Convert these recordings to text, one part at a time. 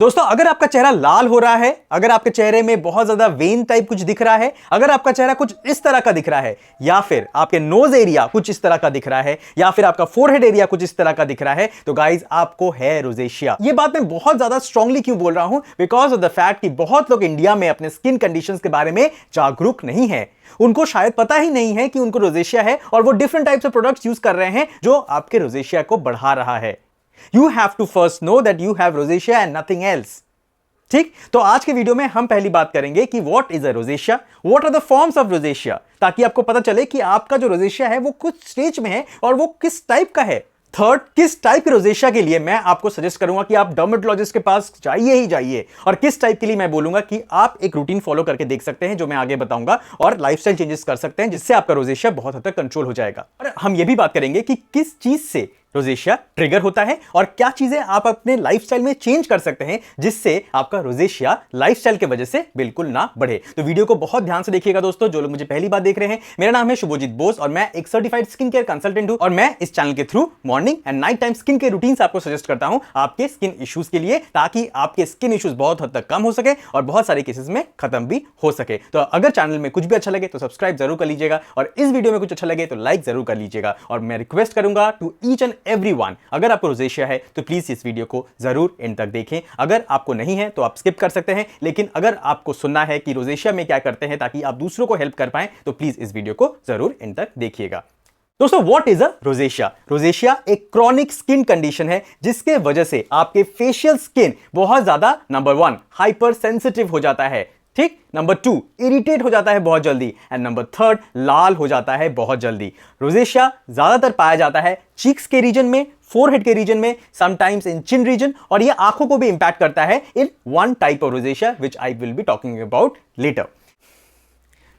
दोस्तों, अगर आपका चेहरा लाल हो रहा है, अगर आपके चेहरे में बहुत ज्यादा वेन टाइप कुछ दिख रहा है, अगर आपका चेहरा कुछ इस तरह का दिख रहा है, या फिर आपके नोज एरिया कुछ इस तरह का दिख रहा है, या फिर आपका फोरहेड एरिया कुछ इस तरह का दिख रहा है, तो गाइज आपको है रोजेशिया। ये बात मैं बहुत ज्यादा स्ट्रांगली क्यों बोल रहा हूं? बिकॉज ऑफ द फैक्ट कि बहुत लोग इंडिया में अपने स्किन कंडीशंस के बारे में जागरूक नहीं है। उनको शायद पता ही नहीं है कि उनको रोजेशिया है और वो different types of products use कर रहे हैं जो आपके रोजेशिया को बढ़ा रहा है। You have to first know that you have rosacea and nothing else. ठीक, तो आज के वीडियो में हम पहली बात करेंगे कि what is a rosacea, what are the forms of rosacea, ताकि आपको पता चले कि आपका जो रोजेशिया है वो कुछ स्टेज में है और वो किस टाइप का है। थर्ड, किस टाइप के रोजेशिया के लिए मैं आपको सजेस्ट करूंगा कि आप डर्मेटोलॉजिस्ट के पास जाइए ही जाइए, और किस टाइप के लिए मैं बोलूंगा कि आप एक रूटीन फॉलो करके देख सकते हैं जो मैं आगे बताऊंगा, और लाइफस्टाइल चेंजेस कर सकते हैं जिससे आपका रोजेशिया बहुत हद तक कंट्रोल हो जाएगा। और हम ये भी बात करेंगे कि किस चीज से रोजेशिया ट्रिगर होता है और क्या चीजें आप अपने लाइफस्टाइल में चेंज कर सकते हैं जिससे आपका रोजेशिया लाइफस्टाइल के वजह से बिल्कुल ना बढ़े। तो वीडियो को बहुत ध्यान से देखिएगा दोस्तों। जो लोग मुझे पहली बार देख रहे हैं, मेरा नाम है शुभजीत बोस और मैं एक सर्टिफाइड स्किन केयर कंसल्टेंट हूं, और मैं इस चैनल के through morning and night time skin care routines आपको सजेस्ट करता हूं आपके स्किन इश्यूज के लिए, ताकि आपके स्किन इश्यूज बहुत हद तक कम हो सके और बहुत सारे केसेस में खत्म भी हो सके। तो अगर चैनल में कुछ भी अच्छा लगे तो सब्सक्राइब जरूर कर लीजिएगा, और इस वीडियो में कुछ अच्छा लगे तो लाइक जरूर कर लीजिएगा। और मैं रिक्वेस्ट करूंगा टू ईच एंड एवरीवन, अगर आपको रोजेशिया है तो प्लीज इस वीडियो को जरूर एंड तक देखें। अगर आपको नहीं है तो आप स्किप कर सकते हैं, लेकिन अगर आपको सुनना है कि रोजेशिया में क्या करते हैं ताकि आप दूसरों को हेल्प कर पाएं, तो प्लीज इस वीडियो को जरूर एंड तक देखिएगा। दोस्तों, what is a rosacea? Rosacea एक क्रॉनिक स्किन कंडीशन है जिसके वजह से आपके फेशियल स्किन बहुत ज्यादा, नंबर 1, हाइपर सेंसिटिव हो जाता है, ठीक, नंबर 2, इरिटेट हो जाता है बहुत जल्दी, एंड नंबर 3, लाल हो जाता है बहुत जल्दी। रोजेशिया ज्यादातर पाया जाता है चीक्स के रीजन में, फोरहेड के रीजन में, समटाइम्स इन चिन रीजन, और ये आंखों को भी इंपैक्ट करता है in one type of rosacea which I will be talking about later.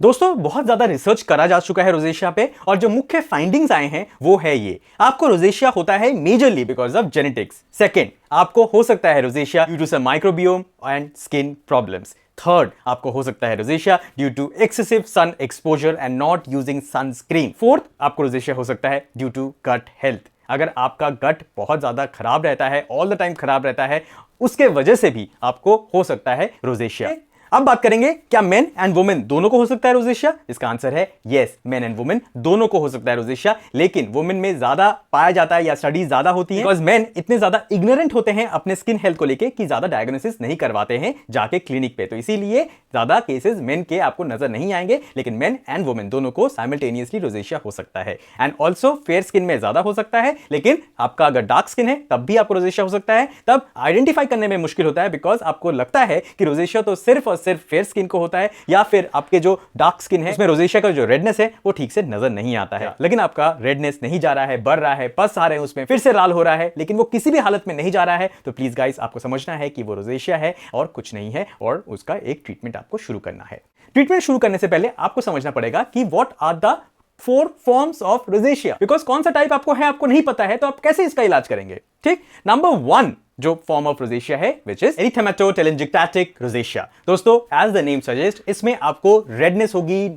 दोस्तों, बहुत ज्यादा रिसर्च करा जा चुका है रोजेशिया पे, और जो मुख्य फाइंडिंग्स आए हैं वो है ये: आपको रोजेशिया होता है majorly because of genetics. Second, आपको हो सकता है rosacea due to some microbiome and skin problems. Third, आपको हो सकता है rosacea due to excessive sun exposure and not using sunscreen. Fourth, आपको रोजेशिया हो सकता है ड्यू टू गट हेल्थ। अगर आपका गट बहुत ज्यादा खराब रहता है, ऑल द टाइम खराब रहता है, उसके वजह से भी आपको हो सकता है रोजेशिया। अब बात करेंगे, क्या मेन एंड वुमेन दोनों को हो सकता है रोजेशिया? इसका आंसर है यस, मेन एंड वुमेन दोनों को हो सकता है रोजेशिया, लेकिन वुमेन में ज्यादा पाया जाता है या स्टडीज ज्यादा होती हैं, बिकॉज मेन इतने ज्यादा इग्नोरेंट होते हैं अपने स्किन हेल्थ को लेके कि ज्यादा डायग्नोसिस नहीं करवाते हैं जाके क्लिनिक पे, तो इसीलिए ज्यादा केसेस मेन के आपको नजर नहीं आएंगे, लेकिन मेन एंड वुमेन दोनों को साइमल्टेनियसली रोजेशिया हो सकता है। एंड ऑल्सो फेयर स्किन में ज्यादा हो सकता है, लेकिन आपका अगर डार्क स्किन है तब भी आपको रोजेशिया हो सकता है। तब आइडेंटिफाई करने में मुश्किल होता है, बिकॉज आपको लगता है कि रोजेशिया तो सिर्फ और सिर्फ फेयर स्किन को होता है, या फिर आपके जो डार्क स्किन है उसमें रोजेशिया का जो रेडनेस है वो ठीक से नजर नहीं आता है। लेकिन आपका रेडनेस नहीं जा रहा है, बढ़ रहा है, पस आ रहे हैं उसमें, फिर से लाल हो रहा है, लेकिन वो किसी भी हालत में नहीं जा रहा है, तो प्लीज गाइस आपको समझना है कि वो रोजेशिया है और कुछ नहीं है, और उसका एक ट्रीटमेंट आपको शुरू करना है। ट्रीटमेंट शुरू करने से पहले आपको समझना पड़ेगा कि what are the 4 forms of rosacea, because कौन सा टाइप आपको है आपको नहीं पता है, तो आप कैसे इसका इलाज करेंगे? ठीक, नंबर 1 जो फॉर्म ऑफ रोजेशिया है विच इज एरिथेमेटोटेलेंजिक्टाटिक रोजेशिया। दोस्तों, एज द नेम सजेस्ट, इसमें आपको रेडनेस होगी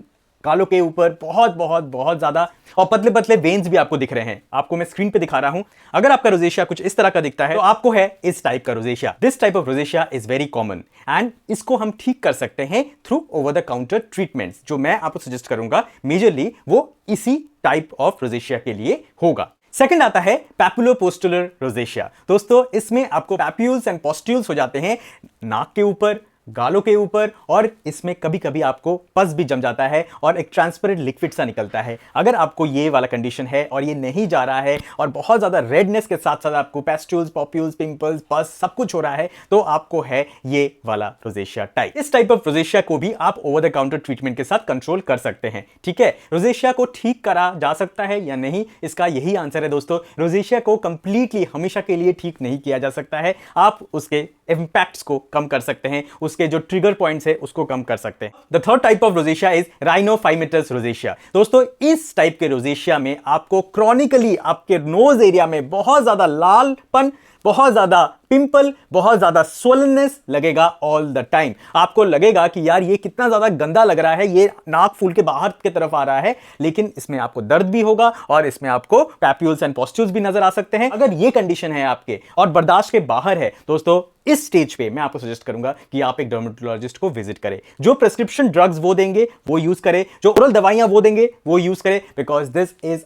गालों के ऊपर बहुत बहुत बहुत ज्यादा, और पतले पतले वेन्स भी आपको दिख रहे हैं। आपको मैं स्क्रीन पे दिखा रहा हूं। अगर आपका रोजेशिया कुछ इस तरह का दिखता है तो आपको है इस टाइप का rosacea. This type of rosacea is very common, and इसको हम ठीक कर सकते हैं through over the counter treatments, जो मैं आपको सजेस्ट करूंगा मेजरली वो इसी टाइप ऑफ रोजेशिया के लिए होगा। सेकंड आता है पैपुलोपोस्टुलर रोजेशिया। दोस्तों, इसमें आपको पैप्यूल्स एंड पोस्ट्यूल्स हो जाते हैं नाक के ऊपर, गालों के ऊपर, और इसमें कभी कभी आपको पस भी जम जाता है और एक ट्रांसपेरेंट लिक्विड सा निकलता है। अगर आपको ये वाला कंडीशन है और ये नहीं जा रहा है, और बहुत ज्यादा रेडनेस के साथ साथ आपको पेस्ट्यूल्स, पॉप्यूल्स, पिंपल्स, पस सब कुछ हो रहा है, तो आपको है ये वाला रोजेशिया टाइप। इस टाइप ऑफ रोजेशिया को भी आप ओवर द काउंटर ट्रीटमेंट के साथ कंट्रोल कर सकते हैं। ठीक है, रोजेशिया को ठीक करा जा सकता है या नहीं, इसका यही आंसर है दोस्तों। रोजेशिया को कंप्लीटली हमेशा के लिए ठीक नहीं किया जा सकता है। आप उसके इंपैक्ट्स को कम कर सकते हैं, उसके जो ट्रिगर पॉइंट्स है उसको कम कर सकते हैं। The third type of rosacea is rhinophymatous rosacea. दोस्तों, इस टाइप के रोजेशिया में आपको क्रॉनिकली आपके नोज एरिया में बहुत ज्यादा लालपन, बहुत ज्यादा पिंपल, बहुत ज्यादा स्वोलनेस लगेगा ऑल द टाइम। आपको लगेगा कि यार ये कितना ज्यादा गंदा लग रहा है, ये नाक फूल के बाहर की तरफ आ रहा है, लेकिन इसमें आपको दर्द भी होगा और इसमें आपको पैप्यूल्स एंड पॉस्ट्यूल्स भी नजर आ सकते हैं। अगर ये कंडीशन है आपके और बर्दाश्त के बाहर है दोस्तों, इस स्टेज पे मैं आपको सजेस्ट करूंगा कि आप एक डर्मेटोलॉजिस्ट को विजिट करें। जो प्रिस्क्रिप्शन ड्रग्स वो देंगे वो यूज करें, जो ओरल दवाइयां वो देंगे वो यूज करें, because this is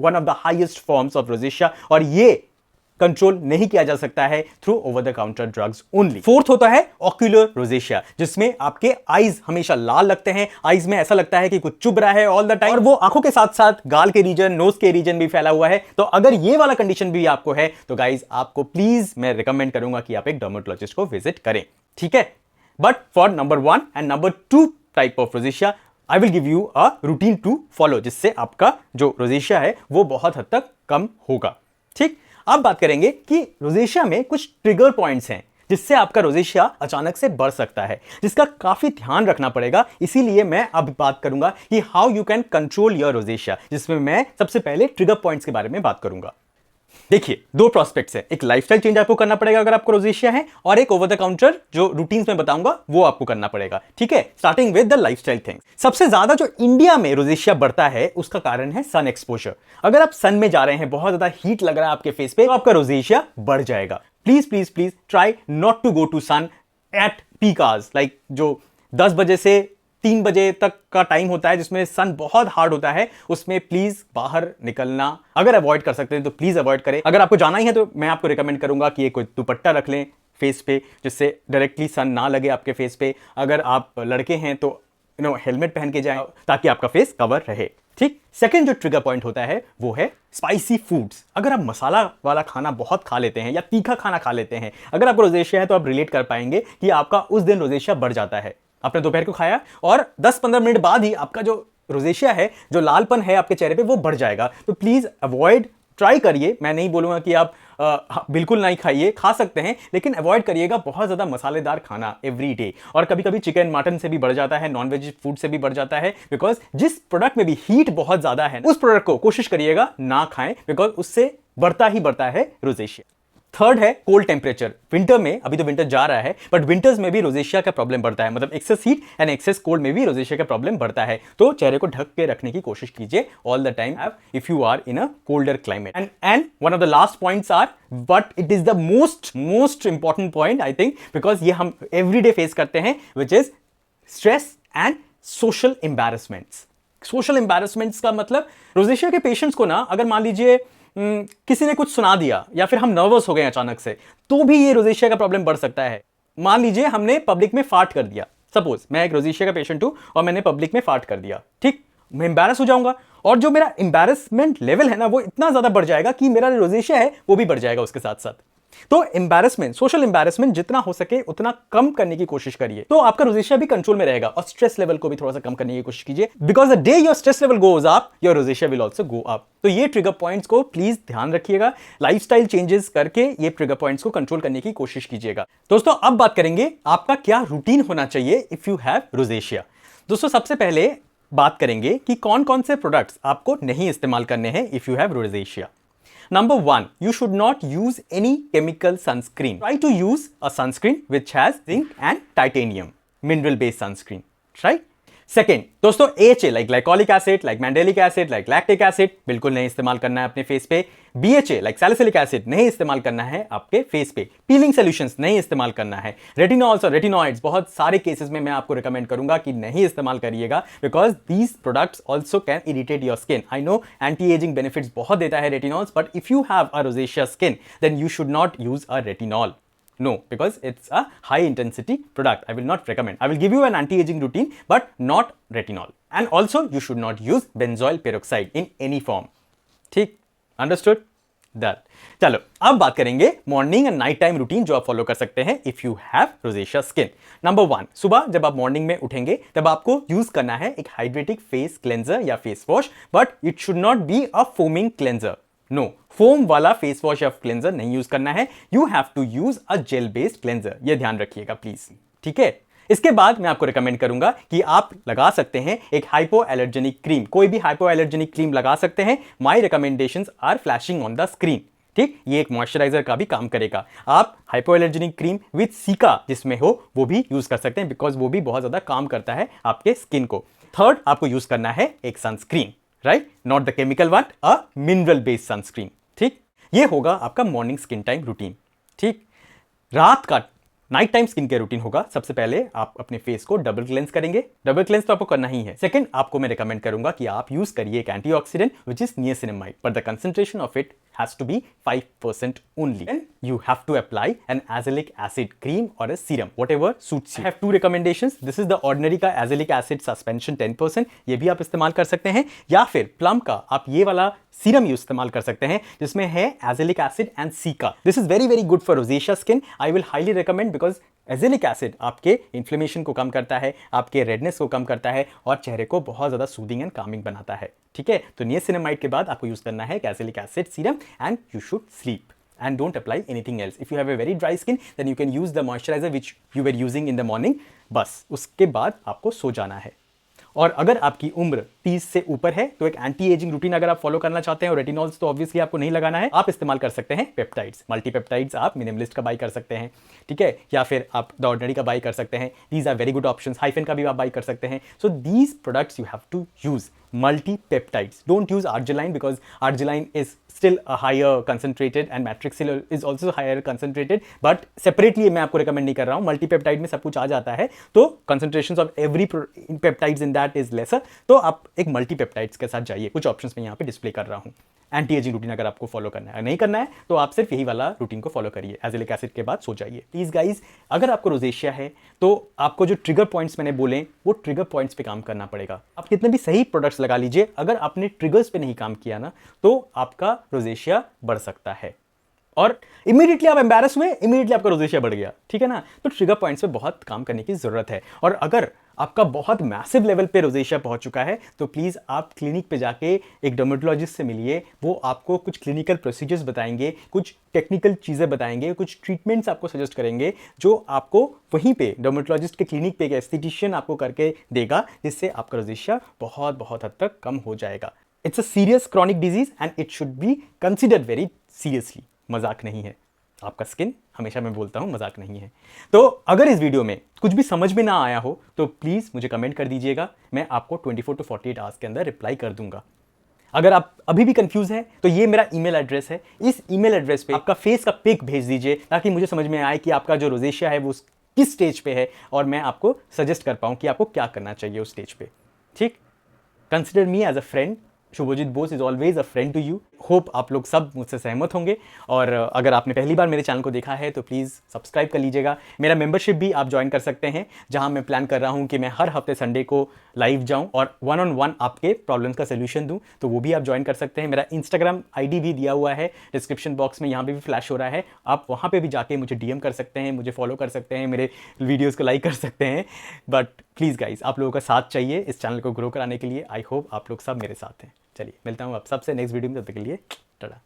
one of the highest forms of rosacea और ये कंट्रोल नहीं किया जा सकता है through over the counter drugs only. Fourth होता है ऑक्यूलर रोजेशिया, जिसमें आपके आईज हमेशा लाल लगते हैं, आईज में ऐसा लगता है कि कुछ चुभ रहा है ऑल द टाइम, और वो आंखों के साथ साथ गाल के रीजन, नोज के रीजन भी फैला हुआ है। तो अगर ये वाला कंडीशन भी आपको है तो गाइज आपको प्लीज मैं रिकमेंड करूंगा कि आप एक डर्मेटोलॉजिस्ट को विजिट करें, ठीक है। But for number 1 and number 2 type of rosacea I will give you a routine to follow, जिससे आपका जो रोजेशिया है वो बहुत हद तक कम होगा, ठीक। अब बात करेंगे कि रोजेशिया में कुछ ट्रिगर पॉइंट्स हैं जिससे आपका रोजेशिया अचानक से बढ़ सकता है, जिसका काफी ध्यान रखना पड़ेगा। इसीलिए मैं अब बात करूंगा कि how you can control your rosacea, जिसमें मैं सबसे पहले ट्रिगर पॉइंट्स के बारे में बात करूंगा। देखिए, दो प्रोस्पेक्ट्स है, एक लाइफस्टाइल चेंज आपको करना पड़ेगा अगर आपको रोजेशिया है, और एक ओवर द काउंटर जो रूटीन्स में बताऊंगा वो आपको करना पड़ेगा, ठीक है। Starting with the lifestyle things. सबसे ज्यादा जो इंडिया में रोजेशिया बढ़ता है उसका कारण है सन एक्सपोजर। अगर आप सन में जा रहे हैं, बहुत ज्यादा हीट लग रहा है आपके फेस पे, तो आपका रोजेशिया बढ़ जाएगा। Please please please try not to go to sun at peak hours, like जो 10 बजे से 3 बजे तक का टाइम होता है जिसमें सन बहुत हार्ड होता है, उसमें प्लीज बाहर निकलना अगर अवॉइड कर सकते हैं तो प्लीज अवॉइड करें। अगर आपको जाना ही है तो मैं आपको रिकमेंड करूंगा कि कोई दुपट्टा रख लें फेस पे, जिससे डायरेक्टली सन ना लगे आपके फेस पे। अगर आप लड़के हैं तो हेलमेट पहन के जाएं ताकि आपका फेस कवर रहे, ठीक। सेकंड जो ट्रिगर पॉइंट होता है वो है स्पाइसी फूड्स। अगर आप मसाला वाला खाना बहुत खा लेते हैं या तीखा खाना खा लेते हैं, अगर आपको रोजेशिया है तो आप रिलेट कर पाएंगे कि आपका उस दिन रोजेशिया बढ़ जाता है। आपने दोपहर को खाया और 10-15 मिनट बाद ही आपका जो रोजेशिया है, जो लालपन है आपके चेहरे पे, वो बढ़ जाएगा। तो प्लीज अवॉइड, ट्राई करिए। मैं नहीं बोलूंगा कि आप बिल्कुल नहीं खाइए, खा सकते हैं, लेकिन अवॉइड करिएगा बहुत ज्यादा मसालेदार खाना एवरी डे। और कभी कभी चिकन मटन से भी बढ़ जाता है, नॉन वेज फूड से भी बढ़ जाता है, बिकॉज जिस प्रोडक्ट में भी हीट बहुत ज्यादा है उस प्रोडक्ट को कोशिश करिएगा ना खाएं, बिकॉज उससे बढ़ता ही बढ़ता है रोजेशिया। थर्ड है कोल्ड टेम्परेचर। विंटर में, अभी तो विंटर जा रहा है, बट विंटर्स में भी रोजेशिया का प्रॉब्लम बढ़ता है, मतलब excess heat and excess cold में भी रोजेशिया का प्रॉब्लम बढ़ता है। तो चेहरे को ढक के रखने की कोशिश कीजिए all the time if you are in a colder climate. And one of the last points are, but it is the most important point I think, because ये हम एवरीडे फेस करते हैं, which is stress and social embarrassments. Social embarrassments का मतलब rosacea के patients को ना, अगर मान लीजिए किसी ने कुछ सुना दिया या फिर हम नर्वस हो गए अचानक से, तो भी ये रोजेशिया का प्रॉब्लम बढ़ सकता है। मान लीजिए हमने पब्लिक में फार्ट कर दिया, सपोज मैं एक रोजेशिया का पेशेंट हूं और मैंने पब्लिक में फार्ट कर दिया, ठीक, मैं एम्बैरस हो जाऊंगा, और जो मेरा एम्बैरसमेंट लेवल है ना वो इतना ज्यादा बढ़ जाएगा कि मेरा रोजेशिया है वो भी बढ़ जाएगा उसके साथ साथ। तो एम्बैरसमेंट, सोशल एम्बैरसमेंट जितना हो सके उतना कम करने की कोशिश करिए, तो आपका रोजेशिया भी कंट्रोल में रहेगा। और स्ट्रेस लेवल को भी थोड़ा सा कम करने की कोशिश कीजिए, because the day your stress level goes up, your rosacea will also go up. तो ये ट्रिगर पॉइंट्स को प्लीज ध्यान रखिएगा, लाइफस्टाइल चेंजेस करके ये ट्रिगर पॉइंट्स को कंट्रोल करने की कोशिश कीजिएगा। दोस्तों अब बात करेंगे आपका क्या रूटीन होना चाहिए इफ यू हैव रोजेशिया। दोस्तों सबसे पहले बात करेंगे कि कौन कौन से प्रोडक्ट्स आपको नहीं इस्तेमाल करने हैं if you have rosacea. Number 1, you should not use any chemical sunscreen. Try to use a sunscreen which has zinc and titanium, mineral based sunscreen, right? Second दोस्तों, AHA like glycolic acid, like mandelic acid, like lactic acid बिल्कुल नहीं इस्तेमाल करना है अपने face पे। BHA like salicylic acid नहीं इस्तेमाल करना है आपके फेस पे। पीलिंग सॉल्यूशंस नहीं इस्तेमाल करना है। रेटिनॉल्स और रेटिनॉइड्स बहुत सारे केसेस में मैं आपको रिकमेंड करूंगा कि नहीं इस्तेमाल करिएगा, because these products also can irritate your skin. I know anti ageing benefits बहुत देता है retinols, but if you have a rosacea skin then you should not use a retinol. No, because it's a high intensity product. I will not recommend. I will give you an anti-aging routine, but not retinol. And also, you should not use benzoyl peroxide in any form. ठीक? Understood? Done. चलो, अब बात करेंगे morning and night time routine जो आप follow कर सकते हैं if you have rosacea skin. Number 1, सुबह जब आप मॉर्निंग में उठेंगे तब आपको यूज करना है एक हाइड्रेटिक फेस क्लेंजर या face wash, but it should not be a foaming cleanser. No, foam वाला फेस वॉश या क्लेंजर नहीं यूज करना है. You have to use a gel based cleanser. ये ध्यान रखिएगा प्लीज. ठीक है. इसके बाद मैं आपको रिकमेंड करूंगा कि आप लगा सकते हैं एक हाइपो एलर्जेनिक क्रीम. कोई भी हाइपो एलर्जेनिक क्रीम लगा सकते हैं. My recommendations are flashing on the screen. ठीक, ये एक मॉइस्चराइजर का भी काम करेगा। आप हाइपोएलर्जेनिक क्रीम विद सिका जिसमें हो वो भी यूज कर सकते हैं, बिकॉज वो भी बहुत ज्यादा काम करता है आपके स्किन को। थर्ड, आपको यूज करना है एक sunscreen, right, not the chemical one, a mineral based sunscreen. ठीक, ये होगा आपका मॉर्निंग स्किन टाइम रूटीन। ठीक, रात का night time skin care routine होगा। सबसे पहले आप अपने फेस को डबल क्लेंस करेंगे। डबल क्लेंस तो आपको करना ही है। सेकंड, आपको मैं रिकमेंड करूंगा कि आप यूज करिए एक antioxidant which is niacinamide, but the concentration of it has to be 5% only. Then you have to apply an azelaic acid cream or a serum, whatever suits you. I have two recommendations. This is the ordinary का azelaic acid suspension 10%, ये भी आप इस्तेमाल कर सकते हैं, या फिर प्लम का आप ये वाला सीरम यूज इस्तेमाल कर सकते हैं जिसमें है azelaic acid and caeca. This is very good for rosacea skin. I will highly recommend because azelaic acid आपके इन्फ्लेमेशन को कम करता है, आपके रेडनेस को कम करता है और चेहरे को बहुत ज़्यादा सूदिंग एंड कामिंग बनाता है। ठीक है, तो नियासिनामाइड के बाद आपको यूज करना है azelaic acid serum and you should sleep and don't apply anything else. If you have a very dry skin then you can use the moisturizer which you were using in the morning. बस उसके बाद आपको सो जाना है। और अगर आपकी उम्र 30 से ऊपर है तो एक एंटी एजिंग रूटीन अगर आप फॉलो करना चाहते हैं, और रेटिनॉल्स तो ऑब्वियसली आपको नहीं लगाना है, आप इस्तेमाल कर सकते हैं पेप्टाइड्स, मल्टीपेप्टाइड्स। आप मिनिमलिस्ट का बाई कर सकते हैं, ठीक है, या फिर आप द ऑर्डिनरी का बाई कर सकते हैं। These are very good options. Hyphen का भी आप बाई कर सकते हैं। So these products you have to use multipeptides. Don't use arginine because arginine is still a higher concentrated and matrixyl is also higher concentrated, but separately मैं आपको recommend नहीं कर रहा हूँ। multipeptide में सब कुछ आ जाता है, तो concentrations of every peptides in that is lesser, तो आप एक multipeptides के साथ जाइए। कुछ options मैं यहाँ पे display कर रहा हूँ। एंटी एजिंग रूटीन अगर आपको फॉलो करना है, नहीं करना है तो आप सिर्फ यही वाला रूटीन को फॉलो करिए, एजेलिक एसिड के बाद सो जाइए। प्लीज गाइज, अगर आपको रोजेशिया है तो आपको जो ट्रिगर पॉइंट्स मैंने बोले वो ट्रिगर पॉइंट्स पे काम करना पड़ेगा। आप कितने भी सही प्रोडक्ट्स लगा लीजिए, अगर आपने ट्रिगर्स पे नहीं काम किया ना तो आपका रोजेशिया बढ़ सकता है, और इमीडिएटली आप एम्बैरस हुए, इमीडिएटली आपका रोजेशिया बढ़ गया। ठीक है ना, तो ट्रिगर पॉइंट्स पे बहुत काम करने की जरूरत है। और अगर आपका बहुत मैसिव लेवल पे रोजेशिया पहुंच चुका है तो प्लीज आप क्लिनिक पे जाके एक डर्मेटोलॉजिस्ट से मिलिए। वो आपको कुछ क्लिनिकल प्रोसीजर्स बताएंगे, कुछ टेक्निकल चीजें बताएंगे, कुछ ट्रीटमेंट्स आपको सजेस्ट करेंगे जो आपको वहीं पे डर्मेटोलॉजिस्ट के क्लिनिक पे एक एस्थेटिशियन आपको करके देगा, जिससे आपका रोजेशिया बहुत हद तक कम हो जाएगा। It's a serious chronic disease and it should be considered very seriously. मजाक नहीं है, आपका स्किन हमेशा मैं बोलता हूं मजाक नहीं है। तो अगर इस वीडियो में कुछ भी समझ में ना आया हो तो प्लीज मुझे कमेंट कर दीजिएगा, मैं आपको 24 to 48 आवर्स के अंदर रिप्लाई कर दूंगा। अगर आप अभी भी कंफ्यूज हैं तो ये मेरा ईमेल एड्रेस है, इस ईमेल एड्रेस पे आपका फेस का पिक भेज दीजिए ताकि मुझे समझ में आए कि आपका जो रोजेशिया है वो किस स्टेज पे है और मैं आपको सजेस्ट कर पाऊं कि आपको क्या करना चाहिए उस स्टेज पे। ठीक, consider me as a friend. Shubhajit Bose is always a friend to you. Hope आप लोग सब मुझसे सहमत होंगे, और अगर आपने पहली बार मेरे चैनल को देखा है तो प्लीज़ सब्सक्राइब कर लीजिएगा। मेरा मेंबरशिप भी आप ज्वाइन कर सकते हैं, जहां मैं प्लान कर रहा हूं कि मैं हर हफ्ते संडे को लाइव जाऊं और 1-on-1 आपके प्रॉब्लम्स का सोल्यूशन दूं, तो वो भी आप ज्वाइन कर सकते हैं। मेरा इंस्टाग्राम आईडी भी दिया हुआ है डिस्क्रिप्शन बॉक्स में, यहाँ पे भी फ्लैश हो रहा है, आप वहाँ पे भी जाके मुझे डीएम कर सकते हैं, मुझे फॉलो कर सकते हैं, मेरे वीडियोज़ को लाइक कर सकते हैं। बट प्लीज़ गाइज, आप लोगों का साथ चाहिए इस चैनल को ग्रो कराने के लिए। आई होप आप लोग सब मेरे साथ हैं। चलिए मिलता हूँ आप सबसे नेक्स्ट वीडियो में, तब तक के लिए टाटा।